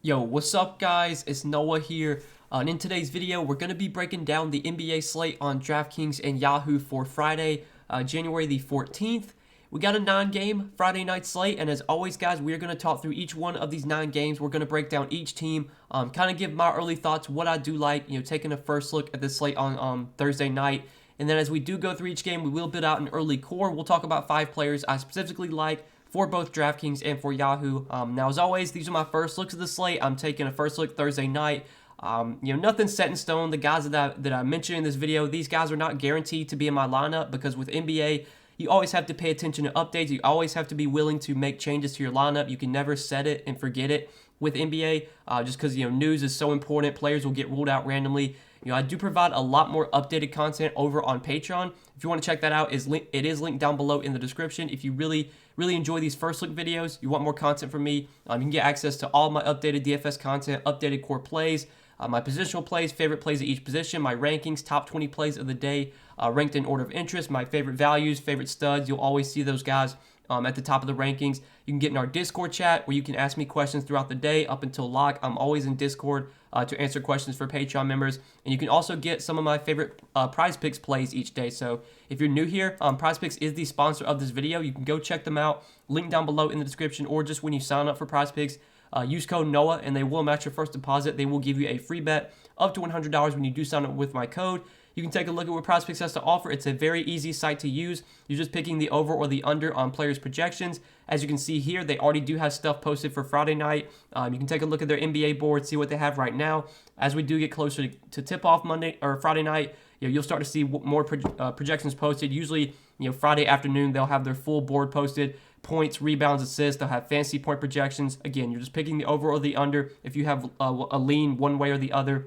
Yo, what's up guys? It's Noah here. And in today's video, we're going to be breaking down the NBA slate on Draftkings and Yahoo for Friday, January the 14th. We got a 9-game Friday night slate, and as always guys, we are going to talk through each one of these 9 games. We're going to break down each team, kind of give my early thoughts, what I do like, taking a first look at the slate on Thursday night. And then as we do go through each game, we will build out an early core. We'll talk about 5 players I specifically like for both DraftKings and for Yahoo. Now, as always, these are my first looks of the slate. I'm taking a first look Thursday night. Nothing's set in stone. The guys that I mentioned in this video, these guys are not guaranteed to be in my lineup because with NBA, you always have to pay attention to updates. You always have to be willing to make changes to your lineup. You can never set it and forget it with NBA just because, news is so important. Players will get ruled out randomly. I do provide a lot more updated content over on Patreon. If you want to check that out, it is linked down below in the description. If you really enjoy these first look videos, you want more content from me, you can get access to all my updated DFS content, updated core plays, my positional plays, favorite plays at each position, my rankings, top 20 plays of the day, ranked in order of interest, my favorite values, favorite studs. You'll always see those guys at the top of the rankings. You can get in our Discord chat where you can ask me questions throughout the day up until lock. I'm always in Discord to answer questions for Patreon members. And you can also get some of my favorite Prize Picks plays each day. So if you're new here, Prize Picks is the sponsor of this video. You can go check them out. Link down below in the description, or just when you sign up for Prize Picks, use code NOAH and they will match your first deposit. They will give you a free bet up to $100 when you do sign up with my code. You can take a look at what PrizePicks has to offer. It's a very easy site to use. You're just picking the over or the under on players' projections. As you can see here, they already do have stuff posted for Friday night. You can take a look at their NBA board, see what they have right now. As we do get closer to tip-off Monday or Friday night, you'll start to see more projections posted. Usually, Friday afternoon, they'll have their full board posted. Points, rebounds, assists. They'll have fancy point projections. Again, you're just picking the over or the under if you have a lean one way or the other.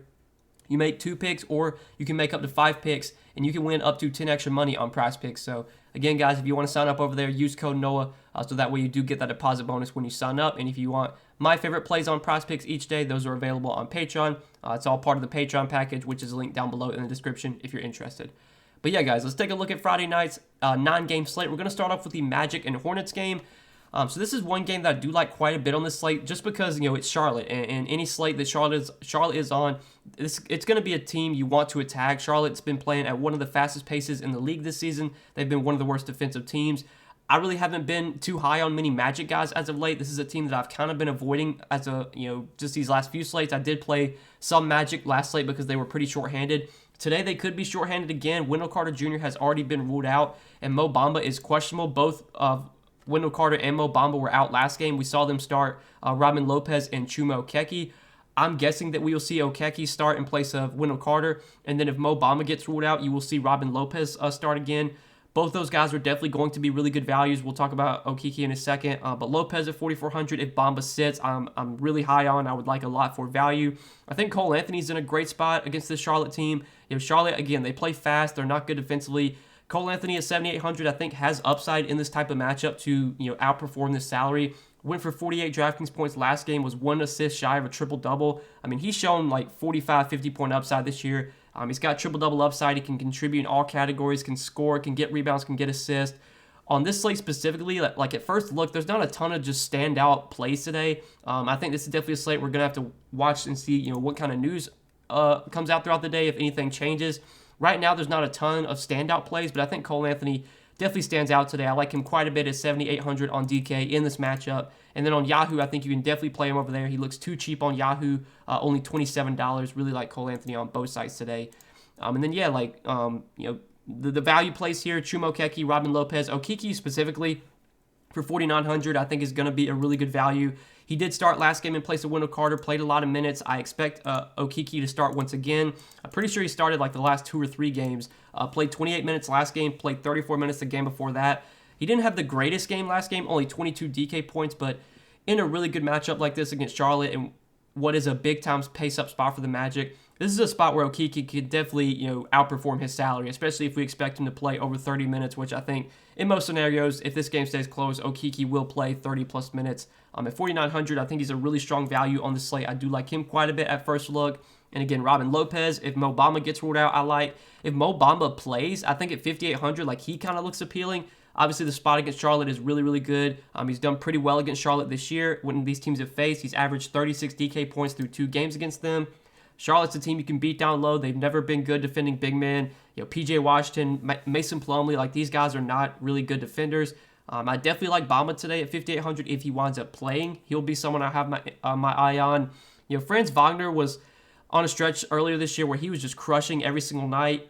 You make 2 picks, or you can make up to 5 picks, and you can win up to 10 extra money on Prize Picks. So again, guys, if you want to sign up over there, use code NOAH, so that way you do get that deposit bonus when you sign up. And if you want my favorite plays on Prize Picks each day, those are available on Patreon. It's all part of the Patreon package, which is linked down below in the description if you're interested. But yeah, guys, let's take a look at Friday night's 9-game slate. We're going to start off with the Magic and Hornets game. So this is one game that I do like quite a bit on this slate, just because it's Charlotte, and any slate that Charlotte is on, it's going to be a team you want to attack. Charlotte's been playing at one of the fastest paces in the league this season. They've been one of the worst defensive teams. I really haven't been too high on many Magic guys as of late. This is a team that I've kind of been avoiding as just these last few slates. I did play some Magic last slate because they were pretty shorthanded. Today they could be shorthanded again. Wendell Carter Jr. has already been ruled out, and Mo Bamba is questionable. Both Wendell Carter and Mo Bamba were out last game. We saw them start Robin Lopez and Chuma Okeke. I'm guessing that we will see Okeke start in place of Wendell Carter. And then if Mo Bamba gets ruled out, you will see Robin Lopez start again. Both those guys are definitely going to be really good values. We'll talk about Okeke in a second. But Lopez at 4,400, if Bamba sits, I'm really high on. I would like a lot for value. I think Cole Anthony's in a great spot against this Charlotte team. Charlotte, again, they play fast. They're not good defensively. Cole Anthony at 7,800, I think, has upside in this type of matchup to outperform this salary. Went for 48 DraftKings points last game, was 1 assist shy of a triple-double. I mean, he's shown like 45, 50-point upside this year. He's got triple-double upside. He can contribute in all categories, can score, can get rebounds, can get assists. On this slate specifically, like at first look, there's not a ton of just standout plays today. I think this is definitely a slate we're going to have to watch and see what kind of news comes out throughout the day, if anything changes. Right now, there's not a ton of standout plays, but I think Cole Anthony definitely stands out today. I like him quite a bit at 7,800 on DK in this matchup. And then on Yahoo, I think you can definitely play him over there. He looks too cheap on Yahoo, only $27. Really like Cole Anthony on both sides today. And then, yeah, the value plays here, Chuma Okeke, Robin Lopez, Okeke specifically for 4,900, I think is going to be a really good value. He did start last game in place of Wendell Carter, played a lot of minutes. I expect Okeke to start once again. I'm pretty sure he started like the last 2 or 3 games. Played 28 minutes last game, played 34 minutes the game before that. He didn't have the greatest game last game, only 22 DK points, but in a really good matchup like this against Charlotte and what is a big-time pace-up spot for the Magic, this is a spot where Okeke could definitely, outperform his salary, especially if we expect him to play over 30 minutes, which I think in most scenarios, if this game stays close, Okeke will play 30-plus minutes. At 4,900, I think he's a really strong value on the slate. I do like him quite a bit at first look. And again, Robin Lopez, if Mo Bamba gets ruled out, I like. If Mo Bamba plays, I think at 5,800, he kind of looks appealing. Obviously, the spot against Charlotte is really, really good. He's done pretty well against Charlotte this year. When these teams have faced, he's averaged 36 DK points through 2 games against them. Charlotte's a team you can beat down low. They've never been good defending big men. PJ Washington, Mason Plumlee, like these guys are not really good defenders. I definitely like Bama today at 5,800 if he winds up playing. He'll be someone I have my eye on. Franz Wagner was on a stretch earlier this year where he was just crushing every single night.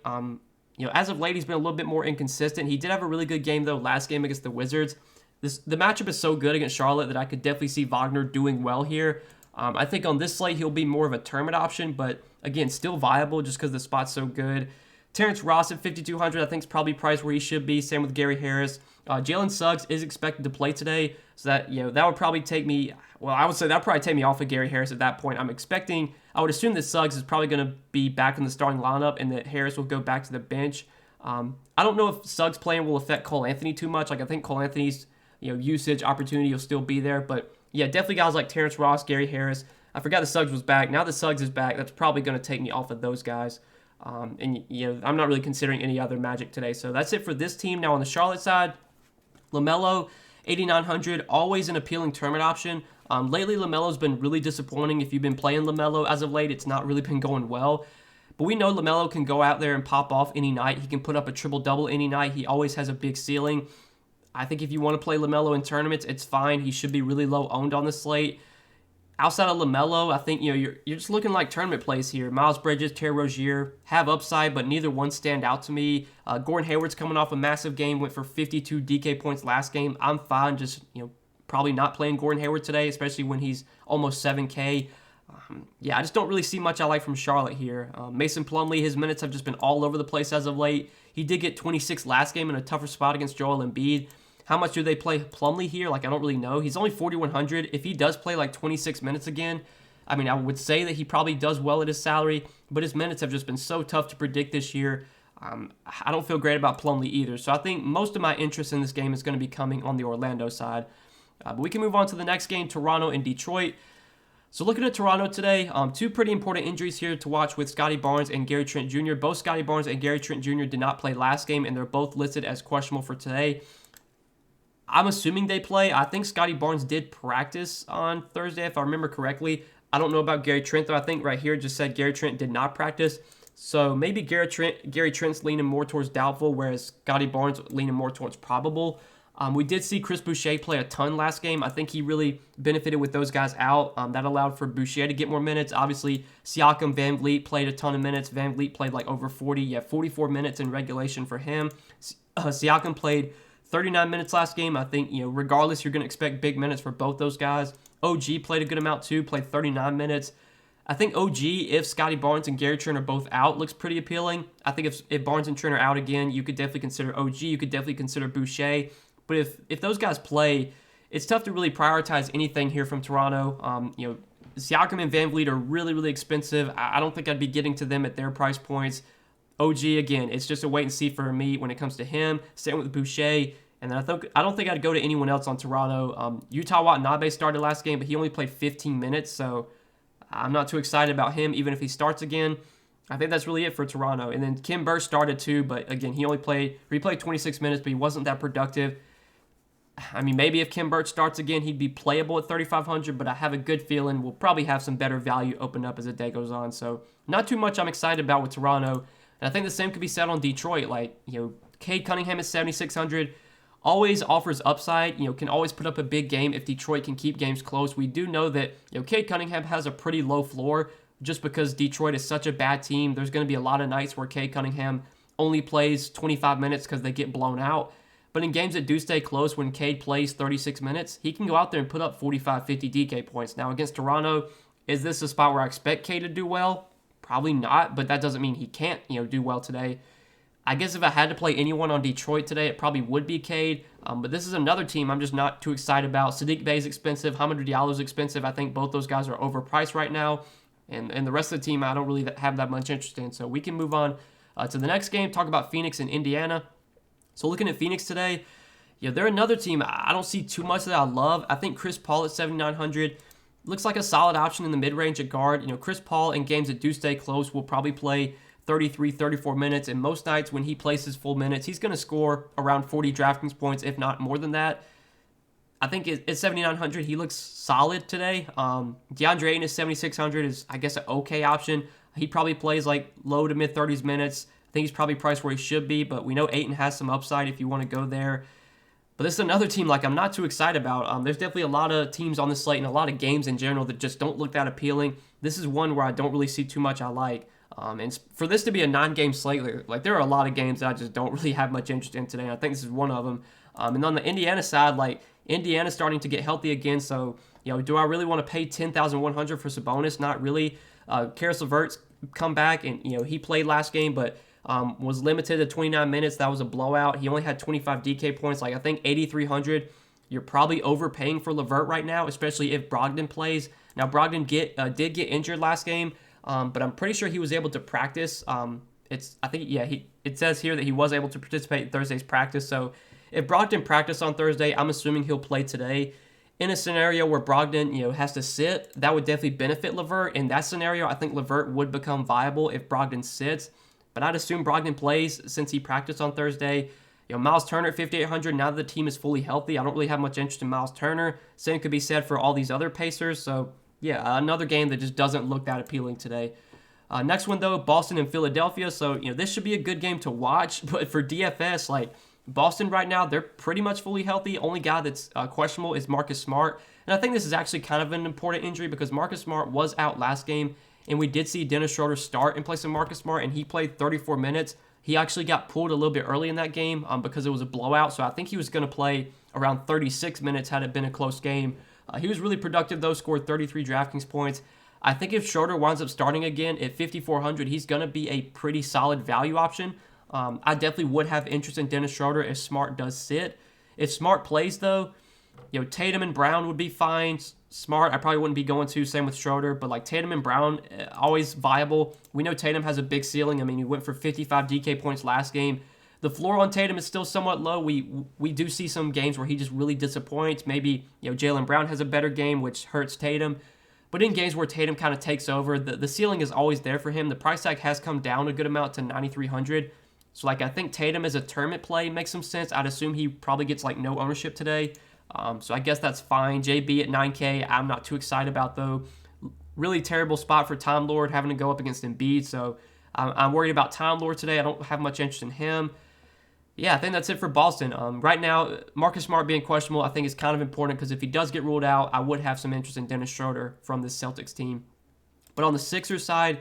As of late, he's been a little bit more inconsistent. He did have a really good game, though, last game against the Wizards. The matchup is so good against Charlotte that I could definitely see Wagner doing well here. I think on this slate, he'll be more of a tournament option, but again, still viable just because the spot's so good. Terrence Ross at 5,200, I think is probably priced where he should be. Same with Gary Harris. Jalen Suggs is expected to play today, so that that would probably take me. Well, I would say that would probably take me off of Gary Harris at that point. I would assume that Suggs is probably going to be back in the starting lineup and that Harris will go back to the bench. I don't know if Suggs playing will affect Cole Anthony too much. Like I think Cole Anthony's usage opportunity will still be there, but yeah, definitely guys like Terrence Ross, Gary Harris. I forgot that Suggs was back. Now that Suggs is back, that's probably going to take me off of those guys. I'm not really considering any other Magic today. So that's it for this team. Now on the Charlotte side, LaMelo, 8,900, always an appealing tournament option. Lately, LaMelo's been really disappointing. If you've been playing LaMelo as of late, it's not really been going well. But we know LaMelo can go out there and pop off any night. He can put up a triple-double any night. He always has a big ceiling. I think if you want to play LaMelo in tournaments, it's fine. He should be really low owned on the slate. Outside of LaMelo, I think you're just looking like tournament plays here. Miles Bridges, Terry Rozier have upside, but neither one stand out to me. Gordon Hayward's coming off a massive game, went for 52 DK points last game. I'm fine just probably not playing Gordon Hayward today, especially when he's almost 7K. I just don't really see much I like from Charlotte here. Mason Plumlee, his minutes have just been all over the place as of late. He did get 26 last game in a tougher spot against Joel Embiid. How much do they play Plumlee here? I don't really know. He's only 4,100. If he does play 26 minutes again, I would say that he probably does well at his salary, but his minutes have just been so tough to predict this year. I don't feel great about Plumlee either. So I think most of my interest in this game is going to be coming on the Orlando side. But we can move on to the next game, Toronto and Detroit. So looking at Toronto today, 2 pretty important injuries here to watch with Scotty Barnes and Gary Trent Jr. Both Scotty Barnes and Gary Trent Jr. did not play last game, and they're both listed as questionable for today. I'm assuming they play. I think Scotty Barnes did practice on Thursday, if I remember correctly. I don't know about Gary Trent, though. I think right here it just said Gary Trent did not practice. So maybe Gary Trent's leaning more towards doubtful, whereas Scotty Barnes leaning more towards probable. We did see Chris Boucher play a ton last game. I think he really benefited with those guys out. That allowed for Boucher to get more minutes. Obviously, Siakam, Van Vliet played a ton of minutes. Van Vliet played over 40. 44 minutes in regulation for him. Siakam played 39 minutes last game. I think, regardless, you're going to expect big minutes for both those guys. OG played a good amount too, played 39 minutes. I think OG, if Scotty Barnes and Gary Trent are both out, looks pretty appealing. I think if Barnes and Trent are out again, you could definitely consider OG. You could definitely consider Boucher. But if those guys play, it's tough to really prioritize anything here from Toronto. Siakam and Van Vliet are really, really expensive. I don't think I'd be getting to them at their price points. OG, again, it's just a wait and see for me when it comes to him. Same with Boucher. And then I don't think I'd go to anyone else on Toronto. Utah Watanabe started last game, but he only played 15 minutes, so I'm not too excited about him, even if he starts again. I think that's really it for Toronto. And then Kim Burch started too, but again, he played 26 minutes, but he wasn't that productive. Maybe if Kim Burch starts again, he'd be playable at 3,500, but I have a good feeling we'll probably have some better value open up as the day goes on. So not too much I'm excited about with Toronto. And I think the same could be said on Detroit. Cade Cunningham at 7,600 always offers upside, can always put up a big game if Detroit can keep games close. We do know that, Cade Cunningham has a pretty low floor just because Detroit is such a bad team. There's going to be a lot of nights where Cade Cunningham only plays 25 minutes because they get blown out. But in games that do stay close, when Cade plays 36 minutes, he can go out there and put up 45, 50 DK points. Now, against Toronto, is this a spot where I expect Cade to do well? Probably not, but that doesn't mean he can't, do well today. I guess if I had to play anyone on Detroit today, it probably would be Cade. But this is another team I'm just not too excited about. Sadiq Bey is expensive. Hamidou Diallo is expensive. I think both those guys are overpriced right now. And the rest of the team, I don't really have that much interest in. So we can move on to the next game, talk about Phoenix and Indiana. So looking at Phoenix today, they're another team I don't see too much that I love. I think Chris Paul at 7,900 looks like a solid option in the mid-range at guard. Chris Paul in games that do stay close will probably play 33, 34 minutes. And most nights when he plays his full minutes, he's going to score around 40 DraftKings points, if not more than that. I think at 7,900, he looks solid today. DeAndre Ayton is 7,600 is, I guess, an okay option. He probably plays like low to mid 30s minutes. I think he's probably priced where he should be, but we know Ayton has some upside if you want to go there. But this is another team like I'm not too excited about. There's definitely a lot of teams on this slate and a lot of games in general that just don't look that appealing. This is one where I don't really see too much I like. And for this to be a 9-game slate, like there are a lot of games that I just don't really have much interest in today. And I think this is one of them. And on the Indiana side, like Indiana's starting to get healthy again. So, do I really want to pay $10,100 for Sabonis? Not really. Karis LeVert's come back and, he played last game, but was limited to 29 minutes. That was a blowout. He only had 25 DK points. Like I think 8,300, you're probably overpaying for LeVert right now, especially if Brogdon plays. Now Brogdon did get injured last game, but I'm pretty sure he was able to practice. It says here that he was able to participate in Thursday's practice. So if Brogdon practiced on Thursday, I'm assuming he'll play today. In a scenario where Brogdon, has to sit, that would definitely benefit LeVert. In that scenario, I think LeVert would become viable if Brogdon sits. But I'd assume Brogdon plays since he practiced on Thursday. Miles Turner at 5,800. Now that the team is fully healthy, I don't really have much interest in Miles Turner. Same could be said for all these other Pacers. So, another game that just doesn't look that appealing today. Next one, though, Boston and Philadelphia. So, this should be a good game to watch. But for DFS, like Boston right now, they're pretty much fully healthy. Only guy that's questionable is Marcus Smart. And I think this is actually kind of an important injury because Marcus Smart was out last game. And we did see Dennis Schroeder start in place of Marcus Smart, and he played 34 minutes. He actually got pulled a little bit early in that game because it was a blowout. So I think he was going to play around 36 minutes had it been a close game. He was really productive, though, scored 33 DraftKings points. I think if Schroeder winds up starting again at 5,400, he's going to be a pretty solid value option. I definitely would have interest in Dennis Schroeder if Smart does sit. If Smart plays, though, Tatum and Brown would be fine. Smart, I probably wouldn't be going to. Same with Schroeder. But like Tatum and Brown, always viable. We know Tatum has a big ceiling. I mean, he went for 55 DK points last game. The floor on Tatum is still somewhat low. We do see some games where he just really disappoints. Maybe Jaylen Brown has a better game, which hurts Tatum. But in games where Tatum kind of takes over, the ceiling is always there for him. The price tag has come down a good amount to 9,300. So like I think Tatum as a tournament play makes some sense. I'd assume he probably gets like no ownership today. So I guess that's fine. JB at 9K, I'm not too excited about, though. Really terrible spot for Time Lord having to go up against Embiid. So I'm worried about Time Lord today. I don't have much interest in him. Yeah, I think that's it for Boston. Right now, Marcus Smart being questionable, I think is kind of important because if he does get ruled out, I would have some interest in Dennis Schroeder from this Celtics team. But on the Sixers side,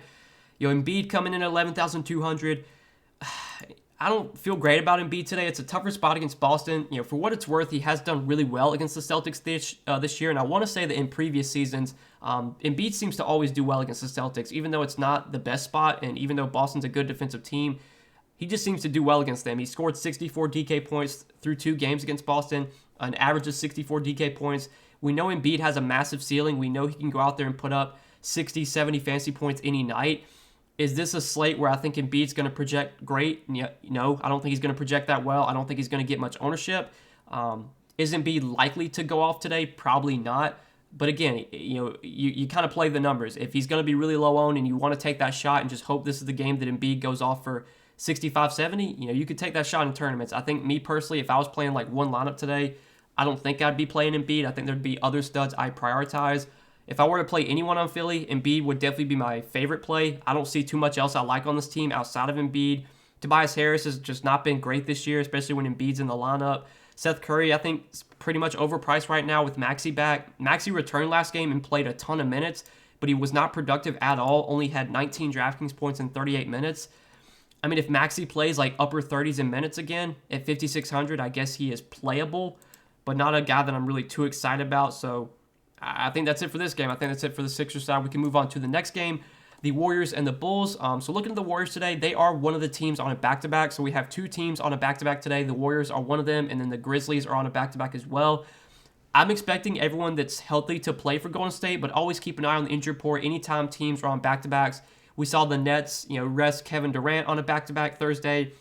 Embiid coming in at 11,200. I don't feel great about Embiid today. It's a tougher spot against Boston. For what it's worth, he has done really well against the Celtics this year. And I want to say that in previous seasons, Embiid seems to always do well against the Celtics, even though it's not the best spot. And even though Boston's a good defensive team, he just seems to do well against them. He scored 64 DK points through 2 games against Boston, an average of 64 DK points. We know Embiid has a massive ceiling. We know he can go out there and put up 60, 70 fantasy points any night. Is this a slate where I think Embiid's going to project great? No, I don't think he's going to project that well. I don't think he's going to get much ownership. Is Embiid likely to go off today? Probably not. But again, you kind of play the numbers. If he's going to be really low owned and you want to take that shot and just hope this is the game that Embiid goes off for 65, 70, you could take that shot in tournaments. I think me personally, if I was playing like one lineup today, I don't think I'd be playing Embiid. I think there'd be other studs I prioritize. If I were to play anyone on Philly, Embiid would definitely be my favorite play. I don't see too much else I like on this team outside of Embiid. Tobias Harris has just not been great this year, especially when Embiid's in the lineup. Seth Curry, I think, is pretty much overpriced right now with Maxey back. Maxey returned last game and played a ton of minutes, but he was not productive at all. Only had 19 DraftKings points in 38 minutes. I mean, if Maxey plays like upper 30s in minutes again at 5,600, I guess he is playable, but not a guy that I'm really too excited about. So I think that's it for this game. I think that's it for the Sixers side. We can move on to the next game, the Warriors and the Bulls. So looking at the Warriors today, they are one of the teams on a back-to-back. So we have 2 teams on a back-to-back today. The Warriors are one of them, and then the Grizzlies are on a back-to-back as well. I'm expecting everyone that's healthy to play for Golden State, but always keep an eye on the injury report anytime teams are on back-to-backs. We saw the Nets, rest Kevin Durant on a back-to-back Thursday.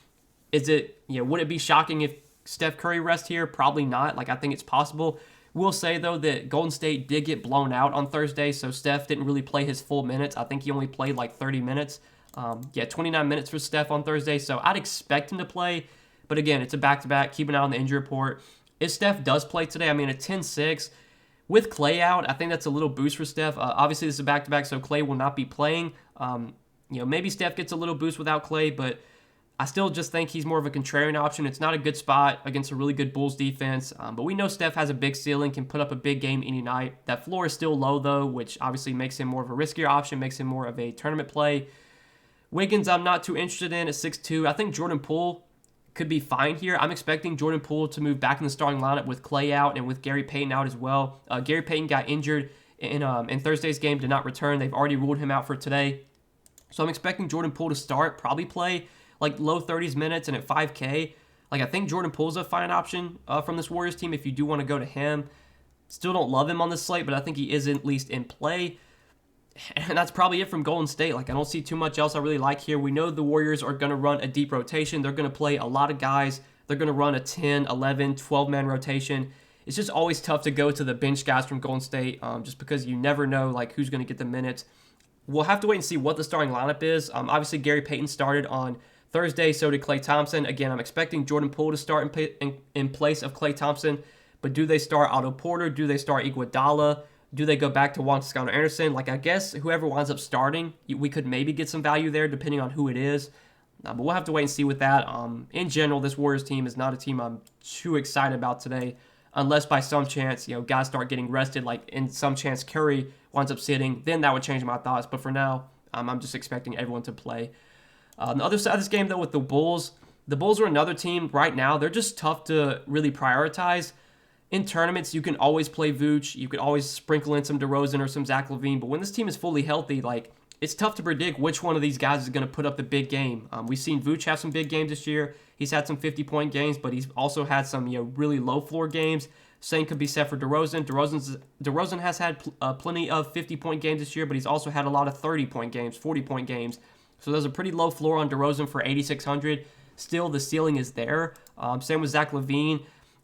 Would it be shocking if Steph Curry rests here? Probably not. I think it's possible. We'll say, though, that Golden State did get blown out on Thursday, so Steph didn't really play his full minutes. I think he only played 30 minutes. Yeah, 29 minutes for Steph on Thursday, so I'd expect him to play. But again, it's a back-to-back. Keep an eye on the injury report. If Steph does play today, I mean, a 10-6 with Clay out, I think that's a little boost for Steph. Obviously, this is a back-to-back, so Clay will not be playing. Maybe Steph gets a little boost without Clay, but I still just think he's more of a contrarian option. It's not a good spot against a really good Bulls defense, but we know Steph has a big ceiling, can put up a big game any night. That floor is still low, though, which obviously makes him more of a riskier option, makes him more of a tournament play. Wiggins, I'm not too interested in at 6'2". I think Jordan Poole could be fine here. I'm expecting Jordan Poole to move back in the starting lineup with Clay out and with Gary Payton out as well. Gary Payton got injured in Thursday's game, did not return. They've already ruled him out for today. So I'm expecting Jordan Poole to start, probably play like low 30s minutes and at 5K. Like, I think Jordan Poole's a fine option from this Warriors team if you do want to go to him. Still don't love him on this slate, but I think he is at least in play. And that's probably it from Golden State. Like, I don't see too much else I really like here. We know the Warriors are going to run a deep rotation. They're going to play a lot of guys. They're going to run a 10, 11, 12-man rotation. It's just always tough to go to the bench guys from Golden State just because you never know, like, who's going to get the minutes. We'll have to wait and see what the starting lineup is. Obviously, Gary Payton started on Thursday. So did Klay Thompson. Again, I'm expecting Jordan Poole to start in place of Klay Thompson. But do they start Otto Porter? Do they start Iguodala? Do they go back to Juan Toscano-Anderson? Like, I guess whoever winds up starting, we could maybe get some value there depending on who it is. But we'll have to wait and see with that. In general, this Warriors team is not a team I'm too excited about today, unless by some chance, guys start getting rested, like in some chance Curry winds up sitting. Then that would change my thoughts. But for now, I'm just expecting everyone to play. On the other side of this game, though, with the Bulls are another team right now. They're just tough to really prioritize. In tournaments, you can always play Vooch. You could always sprinkle in some DeRozan or some Zach LaVine. But when this team is fully healthy, like, it's tough to predict which one of these guys is going to put up the big game. We've seen Vooch have some big games this year. He's had some 50-point games, but he's also had some really low-floor games. Same could be said for DeRozan. DeRozan has had plenty of 50-point games this year, but he's also had a lot of 30-point games, 40-point games. So there's a pretty low floor on DeRozan for 8,600. Still, the ceiling is there. Same with Zach LaVine.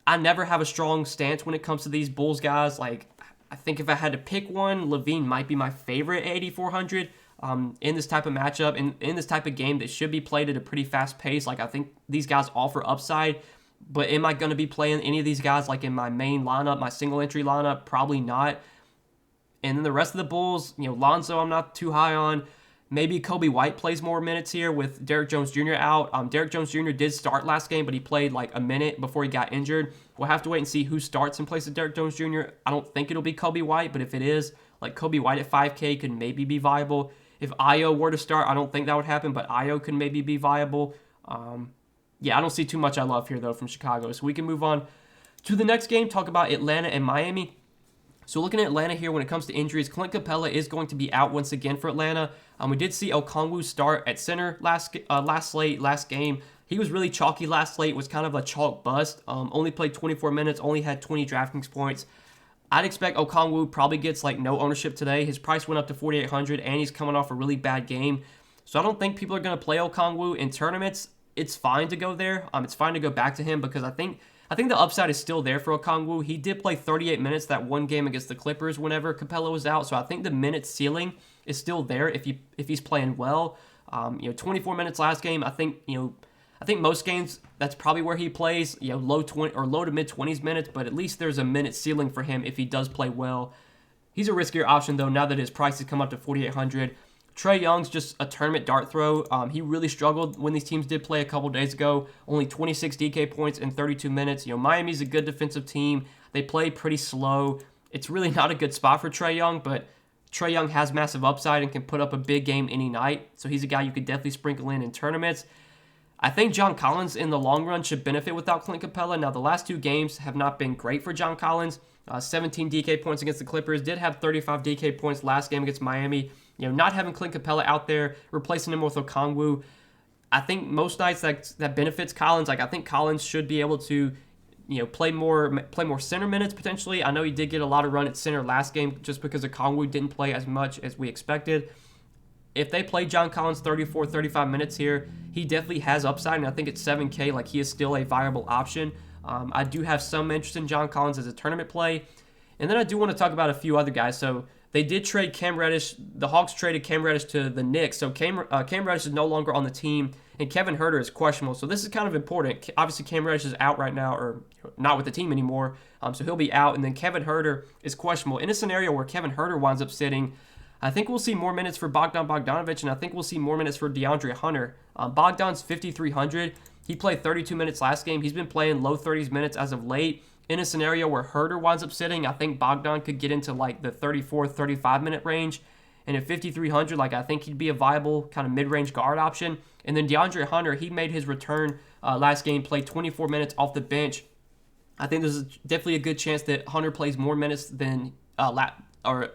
I never have a strong stance when it comes to these Bulls guys. Like, I think if I had to pick one, LaVine might be my favorite at 8,400 in this type of matchup. In this type of game that should be played at a pretty fast pace. Like, I think these guys offer upside. But am I going to be playing any of these guys like in my main lineup, my single entry lineup? Probably not. And then the rest of the Bulls, Lonzo I'm not too high on. Maybe Kobe White plays more minutes here with Derrick Jones Jr. out. Derrick Jones Jr. did start last game, but he played like a minute before he got injured. We'll have to wait and see who starts in place of Derrick Jones Jr. I don't think it'll be Kobe White, but if it is, like Kobe White at 5K could maybe be viable. If Io were to start, I don't think that would happen, but Io could maybe be viable. Yeah, I don't see too much I love here, though, from Chicago. So we can move on to the next game, talk about Atlanta and Miami. So looking at Atlanta here when it comes to injuries, Clint Capella is going to be out once again for Atlanta. We did see Okongwu start at center last game. He was really chalky last slate, was kind of a chalk bust. Only played 24 minutes, only had 20 Draftkings points. I'd expect Okongwu probably gets like no ownership today. His price went up to 4,800, and he's coming off a really bad game. So I don't think people are going to play Okongwu in tournaments. It's fine to go there. It's fine to go back to him because I think the upside is still there for Okongwu. He did play 38 minutes that one game against the Clippers whenever Capella was out, so I think the minute ceiling is still there if he's playing well. 24 minutes last game. I think most games that's probably where he plays. Low to mid 20s minutes, but at least there's a minute ceiling for him if he does play well. He's a riskier option though now that his price has come up to 4,800. Trae Young's just a tournament dart throw. He really struggled when these teams did play a couple days ago. Only 26 DK points in 32 minutes. Miami's a good defensive team. They play pretty slow. It's really not a good spot for Trae Young, but Trae Young has massive upside and can put up a big game any night. So he's a guy you could definitely sprinkle in tournaments. I think John Collins in the long run should benefit without Clint Capella. Now, the last two games have not been great for John Collins. 17 DK points against the Clippers. Did have 35 DK points last game against Miami. Not having Clint Capella out there, replacing him with Okongwu, I think most nights that benefits Collins. Like, I think Collins should be able to, play more center minutes potentially. I know he did get a lot of run at center last game just because Okongwu didn't play as much as we expected. If they play John Collins 34, 35 minutes here, he definitely has upside, and I think at 7K, like, he is still a viable option. I do have some interest in John Collins as a tournament play. And then I do want to talk about a few other guys. So they did trade Cam Reddish. The Hawks traded Cam Reddish to the Knicks, so Cam Reddish is no longer on the team, and Kevin Huerter is questionable. So this is kind of important. Obviously, Cam Reddish is out right now, or not with the team anymore, so he'll be out. And then Kevin Huerter is questionable. In a scenario where Kevin Huerter winds up sitting, I think we'll see more minutes for Bogdan Bogdanovic, and I think we'll see more minutes for DeAndre Hunter. Bogdan's 5,300. He played 32 minutes last game. He's been playing low 30s minutes as of late. In a scenario where Huerter winds up sitting, I think Bogdan could get into like the 34, 35 minute range. And at 5,300, like I think he'd be a viable kind of mid-range guard option. And then DeAndre Hunter, he made his return last game, played 24 minutes off the bench. I think there's definitely a good chance that Hunter plays more minutes than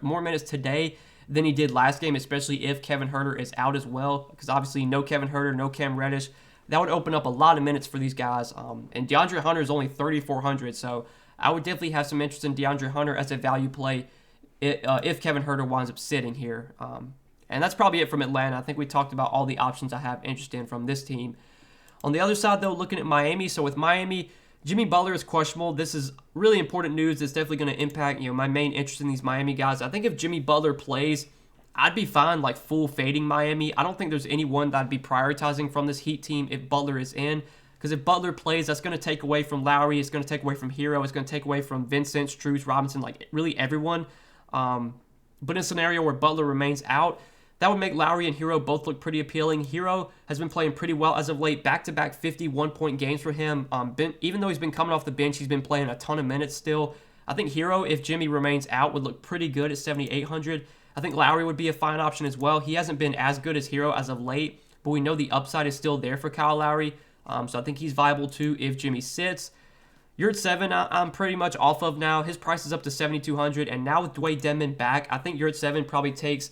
more minutes today than he did last game, especially if Kevin Huerter is out as well. Because obviously, no Kevin Huerter, no Cam Reddish. That would open up a lot of minutes for these guys. And DeAndre Hunter is only 3,400, so I would definitely have some interest in DeAndre Hunter as a value play if Kevin Huerter winds up sitting here. And that's probably it from Atlanta. I think we talked about all the options I have interest in from this team. On the other side, though, looking at Miami. So with Miami, Jimmy Butler is questionable. This is really important news. It's definitely going to impact my main interest in these Miami guys. I think if Jimmy Butler plays, I'd be fine like full fading Miami. I don't think there's anyone that I'd be prioritizing from this Heat team if Butler is in. Because if Butler plays, that's going to take away from Lowry. It's going to take away from Hero. It's going to take away from Vincent, Strus, Robinson, like really everyone. But in a scenario where Butler remains out, that would make Lowry and Hero both look pretty appealing. Hero has been playing pretty well as of late. Back-to-back 51-point games for him. Even though he's been coming off the bench, he's been playing a ton of minutes still. I think Hero, if Jimmy remains out, would look pretty good at 7,800. I think Lowry would be a fine option as well. He hasn't been as good as Hero as of late, but we know the upside is still there for Kyle Lowry. So I think he's viable too if Jimmy sits. Yurt 7, I'm pretty much off of now. His price is up to 7,200, and now with Dwayne Dedmon back, I think Yurt 7 probably takes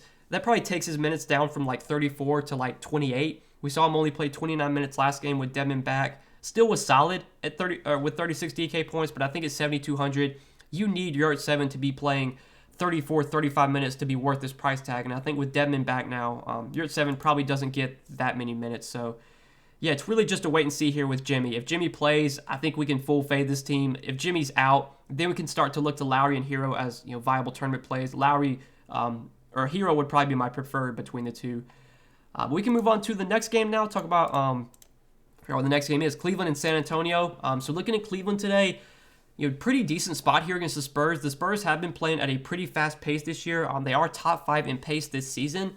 his minutes down from like 34 to like 28. We saw him only play 29 minutes last game with Dedmon back. Still was solid at with 36 DK points, but I think at 7,200, you need Yurt 7 to be playing 34, 35 minutes to be worth this price tag. And I think with Dedmon back now, Yurt 7 probably doesn't get that many minutes. So, yeah, it's really just a wait and see here with Jimmy. If Jimmy plays, I think we can full fade this team. If Jimmy's out, then we can start to look to Lowry and Hero as viable tournament plays. Lowry or Hero would probably be my preferred between the two. We can move on to the next game now. Talk about I forgot what the next game is. Cleveland and San Antonio. So looking at Cleveland today, pretty decent spot here against the Spurs. The Spurs have been playing at a pretty fast pace this year. They are top 5 in pace this season.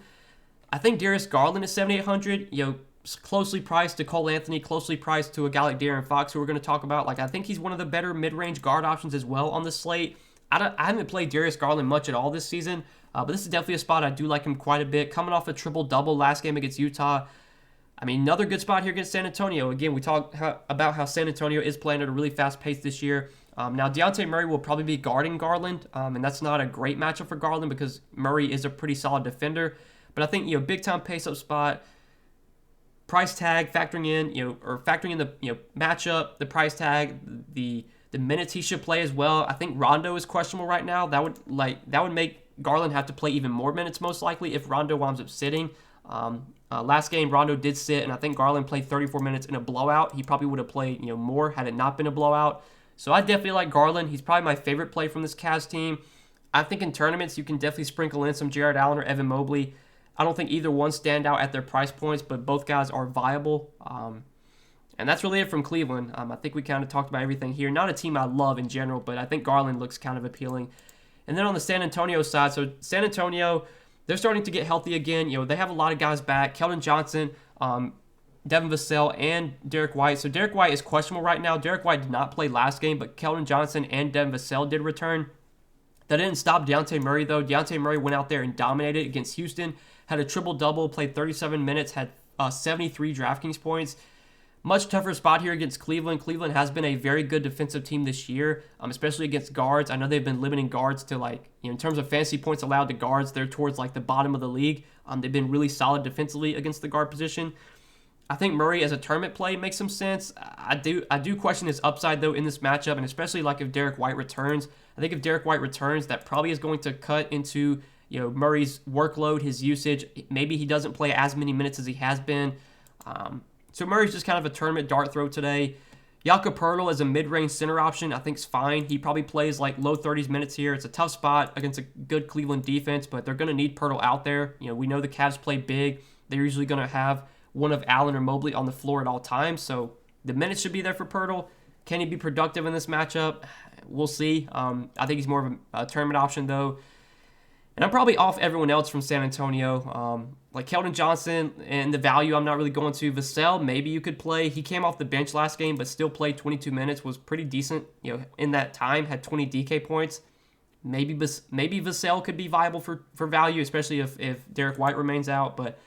I think Darius Garland is 7,800. Closely priced to Cole Anthony, closely priced to a guy like De'Aaron Fox, who we're going to talk about. I think he's one of the better mid-range guard options as well on the slate. I haven't played Darius Garland much at all this season, but this is definitely a spot I do like him quite a bit. Coming off a triple-double last game against Utah. Another good spot here against San Antonio. Again, we talked about how San Antonio is playing at a really fast pace this year. Now, Dejounte Murray will probably be guarding Garland, and that's not a great matchup for Garland because Murray is a pretty solid defender. But I think, big-time pace-up spot, price tag factoring in the matchup, the price tag, the minutes he should play as well. I think Rondo is questionable right now. That would make Garland have to play even more minutes most likely if Rondo winds up sitting. Last game Rondo did sit, and I think Garland played 34 minutes in a blowout. He probably would have played more had it not been a blowout. So I definitely like Garland. He's probably my favorite play from this Cavs team. I think in tournaments you can definitely sprinkle in some Jared Allen or Evan Mobley. I don't think either one stand out at their price points, but both guys are viable. And that's really it from Cleveland. I think we kind of talked about everything here. Not a team I love in general, but I think Garland looks kind of appealing. And then on the San Antonio side, so San Antonio, they're starting to get healthy again. They have a lot of guys back. Keldon Johnson, Devin Vassell, and Derek White. So Derek White is questionable right now. Derek White did not play last game, but Keldon Johnson and Devin Vassell did return. That didn't stop Dejounte Murray, though. Dejounte Murray went out there and dominated against Houston. Had a triple-double, played 37 minutes, had 73 DraftKings points. Much tougher spot here against Cleveland. Cleveland has been a very good defensive team this year, especially against guards. I know they've been limiting guards to in terms of fantasy points allowed to guards, they're towards the bottom of the league. They've been really solid defensively against the guard position. I think Murray as a tournament play makes some sense. I do question his upside though in this matchup, and especially if Derek White returns. I think if Derek White returns, that probably is going to cut into Murray's workload, his usage. Maybe he doesn't play as many minutes as he has been. So Murray's just kind of a tournament dart throw today. Jakob Poeltl as a mid-range center option, I think is fine. He probably plays like low 30s minutes here. It's a tough spot against a good Cleveland defense, but they're going to need Poeltl out there. We know the Cavs play big. They're usually going to have one of Allen or Mobley on the floor at all times, so the minutes should be there for Poeltl. Can he be productive in this matchup? We'll see. I think he's more of a tournament option, though. And I'm probably off everyone else from San Antonio. Like Keldon Johnson and the value I'm not really going to. Vassell, maybe you could play. He came off the bench last game, but still played 22 minutes, was pretty decent in that time, had 20 DK points. Maybe Vassell could be viable for value, especially if Derek White remains out. But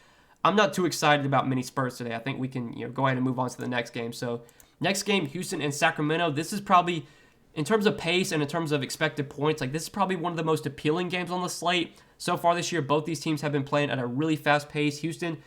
I'm not too excited about mini Spurs today. I think we can go ahead and move on to the next game. So next game, Houston and Sacramento. This is probably, in terms of pace and in terms of expected points, like this is probably one of the most appealing games on the slate. So far this year, both these teams have been playing at a really fast pace. Houston,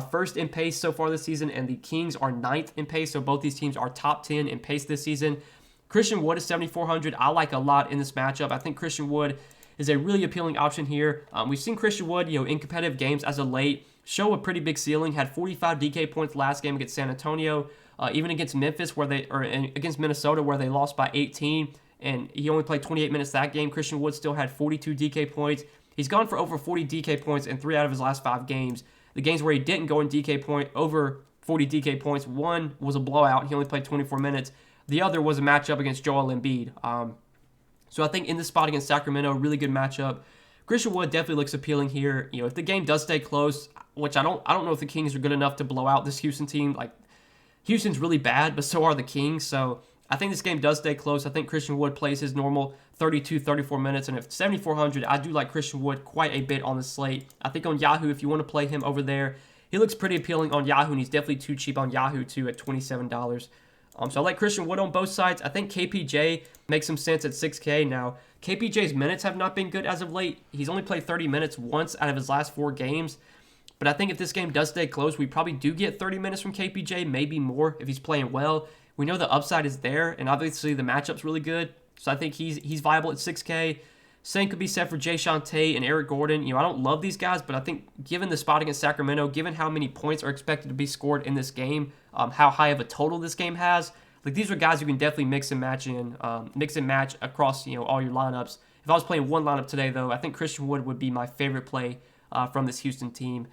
first in pace so far this season, and the Kings are 9th in pace. So both these teams are top 10 in pace this season. Christian Wood is 7,400. I like a lot in this matchup. I think Christian Wood is a really appealing option here. We've seen Christian Wood, in competitive games as of late, show a pretty big ceiling. Had 45 DK points last game against San Antonio. Even against Memphis, against Minnesota, where they lost by 18, and he only played 28 minutes that game. Christian Wood still had 42 DK points. He's gone for over 40 DK points in 3 out of his last 5 games. The games where he didn't go in DK point over 40 DK points, one was a blowout. He only played 24 minutes. The other was a matchup against Joel Embiid. So I think in this spot against Sacramento, really good matchup. Christian Wood definitely looks appealing here. If the game does stay close, which I don't know if the Kings are good enough to blow out this Houston team. Like, Houston's really bad, but so are the Kings. So I think this game does stay close. I think Christian Wood plays his normal 32, 34 minutes. And if 7,400, I do like Christian Wood quite a bit on the slate. I think on Yahoo, if you want to play him over there, he looks pretty appealing on Yahoo, and he's definitely too cheap on Yahoo, too, at $27. So I like Christian Wood on both sides. I think KPJ makes some sense at 6K. Now, KPJ's minutes have not been good as of late. He's only played 30 minutes once out of his last 4 games. But I think if this game does stay close, we probably do get 30 minutes from KPJ, maybe more if he's playing well. We know the upside is there, and obviously the matchup's really good. So I think he's viable at 6K. Same could be said for Jayshawn Tate and Eric Gordon. I don't love these guys, but I think given the spot against Sacramento, given how many points are expected to be scored in this game, how high of a total this game has, like these are guys you can definitely mix and match across all your lineups. If I was playing one lineup today, though, I think Christian Wood would be my favorite play from this Houston team.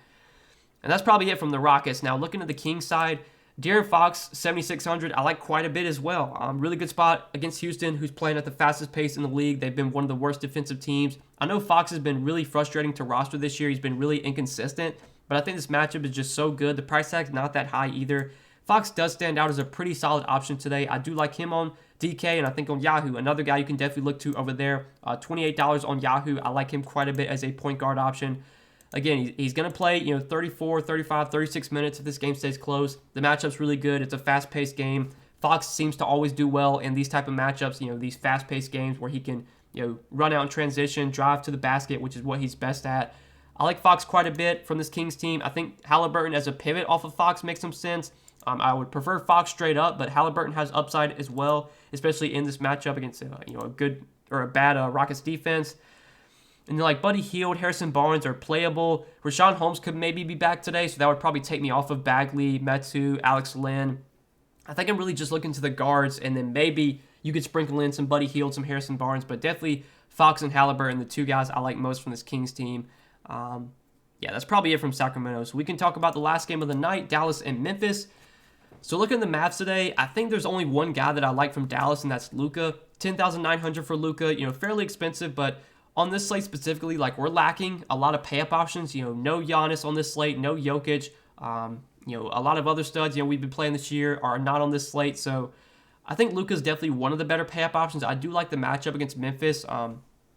And that's probably it from the Rockets. Now, looking at the Kings side, De'Aaron Fox, 7,600, I like quite a bit as well. Really good spot against Houston, who's playing at the fastest pace in the league. They've been one of the worst defensive teams. I know Fox has been really frustrating to roster this year. He's been really inconsistent, but I think this matchup is just so good. The price tag's not that high either. Fox does stand out as a pretty solid option today. I do like him on DK, and I think on Yahoo, another guy you can definitely look to over there. $28 on Yahoo. I like him quite a bit as a point guard option. Again, he's going to play 34, 35, 36 minutes if this game stays close. The matchup's really good. It's a fast-paced game. Fox seems to always do well in these type of matchups, these fast-paced games where he can run out in transition, drive to the basket, which is what he's best at. I like Fox quite a bit from this Kings team. I think Halliburton as a pivot off of Fox makes some sense. I would prefer Fox straight up, but Halliburton has upside as well, especially in this matchup against a good or a bad Rockets defense. And like Buddy Hield, Harrison Barnes are playable. Rashawn Holmes could maybe be back today, so that would probably take me off of Bagley, Metu, Alex Len. I think I'm really just looking to the guards, and then maybe you could sprinkle in some Buddy Hield, some Harrison Barnes, but definitely Fox and Halliburton, the two guys I like most from this Kings team. Yeah, that's probably it from Sacramento. So we can talk about the last game of the night, Dallas and Memphis. So looking at the Mavs today, I think there's only one guy that I like from Dallas, and that's Luka. $10,900 for Luka, fairly expensive, but on this slate specifically, like we're lacking a lot of pay-up options. No Giannis on this slate, no Jokic. A lot of other studs, we've been playing this year are not on this slate. So I think Luka's definitely one of the better pay-up options. I do like the matchup against Memphis.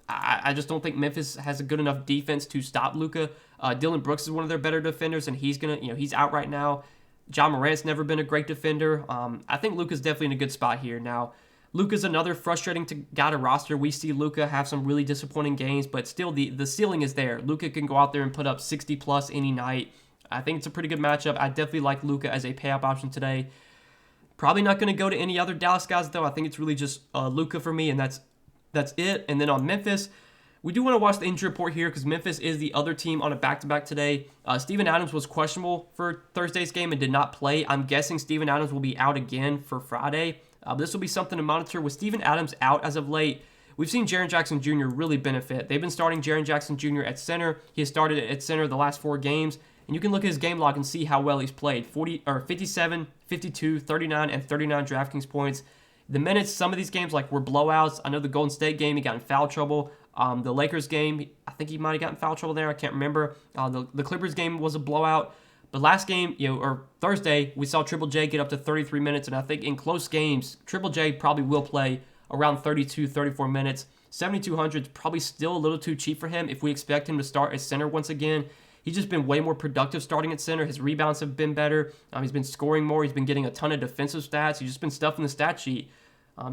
I just don't think Memphis has a good enough defense to stop Luka. Dylan Brooks is one of their better defenders, and he's out right now. John Morant's never been a great defender. I think Luka's definitely in a good spot here. Now, Luka's another frustrating guy to roster. We see Luka have some really disappointing games, but still the ceiling is there. Luka can go out there and put up 60+ any night. I think it's a pretty good matchup. I definitely like Luka as a pay-up option today. Probably not going to go to any other Dallas guys, though. I think it's really just Luka for me, and that's it. And then on Memphis, we do want to watch the injury report here because Memphis is the other team on a back-to-back today. Steven Adams was questionable for Thursday's game and did not play. I'm guessing Steven Adams will be out again for Friday. This will be something to monitor. With Steven Adams out as of late, we've seen Jaren Jackson Jr. really benefit. They've been starting Jaren Jackson Jr. at center. He has started at center the last 4 games, and you can look at his game log and see how well he's played. 57, 52, 39, and 39 DraftKings points. The minutes, some of these games were blowouts. I know the Golden State game, he got in foul trouble. The Lakers game, I think he might have gotten foul trouble there. I can't remember. The Clippers game was a blowout. But last game, or Thursday, we saw Triple J get up to 33 minutes, and I think in close games, Triple J probably will play around 32, 34 minutes. 7,200 is probably still a little too cheap for him if we expect him to start at center once again. He's just been way more productive starting at center. His rebounds have been better. He's been scoring more. He's been getting a ton of defensive stats. He's just been stuffing the stat sheet.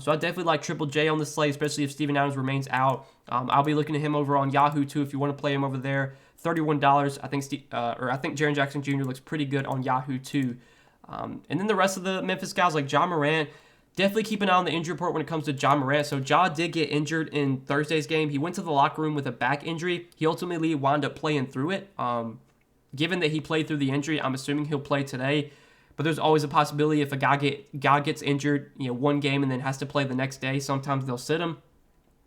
So I definitely like Triple J on the slate, especially if Steven Adams remains out. I'll be looking at him over on Yahoo too if you want to play him over there. $31. I think Jaren Jackson Jr. looks pretty good on Yahoo too. And then the rest of the Memphis guys like Ja Morant, definitely keep an eye on the injury report when it comes to Ja Morant. So Ja did get injured in Thursday's game. He went to the locker room with a back injury. He ultimately wound up playing through it. Given that he played through the injury, I'm assuming he'll play today. But there's always a possibility if a guy gets injured, one game and then has to play the next day, sometimes they'll sit him.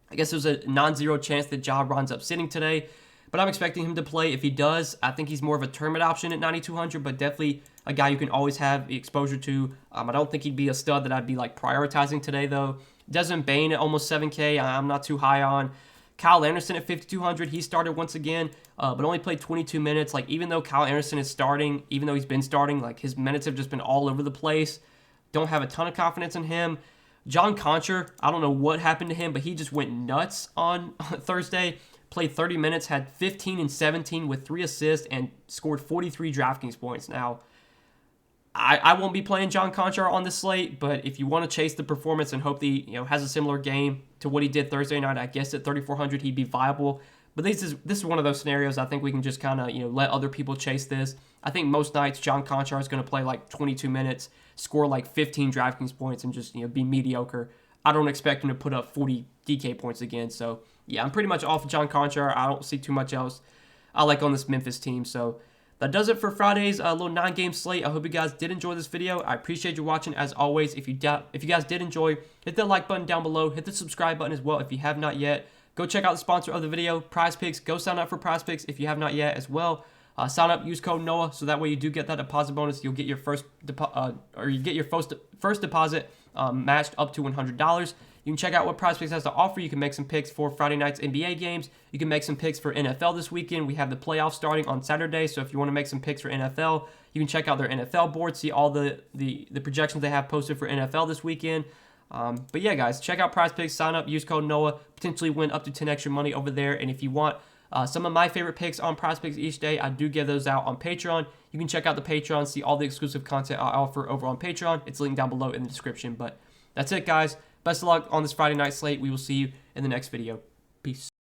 I guess there's a non-zero chance that Ja runs up sitting today, but I'm expecting him to play. If he does, I think he's more of a tournament option at 9,200, but definitely a guy you can always have exposure to. I don't think he'd be a stud that I'd be prioritizing today though. Desmond Bane at almost 7K, I'm not too high on. Kyle Anderson at 5,200, he started once again, but only played 22 minutes. Even though Kyle Anderson is starting, even though he's been starting, his minutes have just been all over the place. Don't have a ton of confidence in him. John Concher, I don't know what happened to him, but he just went nuts on Thursday. Played 30 minutes, had 15 and 17 with 3 assists, and scored 43 DraftKings points. Now, I won't be playing John Conchar on this slate, but if you want to chase the performance and hope he has a similar game to what he did Thursday night, I guess at 3,400 he'd be viable. But this is one of those scenarios I think we can just kind of let other people chase this. I think most nights John Conchar is going to play 22 minutes, score 15 DraftKings points, and just be mediocre. I don't expect him to put up 40 DK points again. So yeah, I'm pretty much off of John Conchar. I don't see too much else I like on this Memphis team. So that does it for Friday's little 9-game slate. I hope you guys did enjoy this video. I appreciate you watching as always. If you guys did enjoy, hit that like button down below. Hit the subscribe button as well if you have not yet. Go check out the sponsor of the video, PrizePicks. Go sign up for PrizePicks if you have not yet as well. Sign up, use code NOAH, so that way you do get that deposit bonus. You'll get your first deposit matched up to $100. You can check out what PrizePicks has to offer. You can make some picks for Friday night's NBA games. You can make some picks for NFL this weekend. We have the playoffs starting on Saturday, so if you want to make some picks for NFL, you can check out their NFL board, see all the projections they have posted for NFL this weekend. But yeah, guys, check out PrizePicks, sign up, use code NOAH, potentially win up to 10 extra money over there. And if you want some of my favorite picks on PrizePicks each day, I do give those out on Patreon. You can check out the Patreon, see all the exclusive content I offer over on Patreon. It's linked down below in the description. But that's it, guys. Best of luck on this Friday night slate. We will see you in the next video. Peace.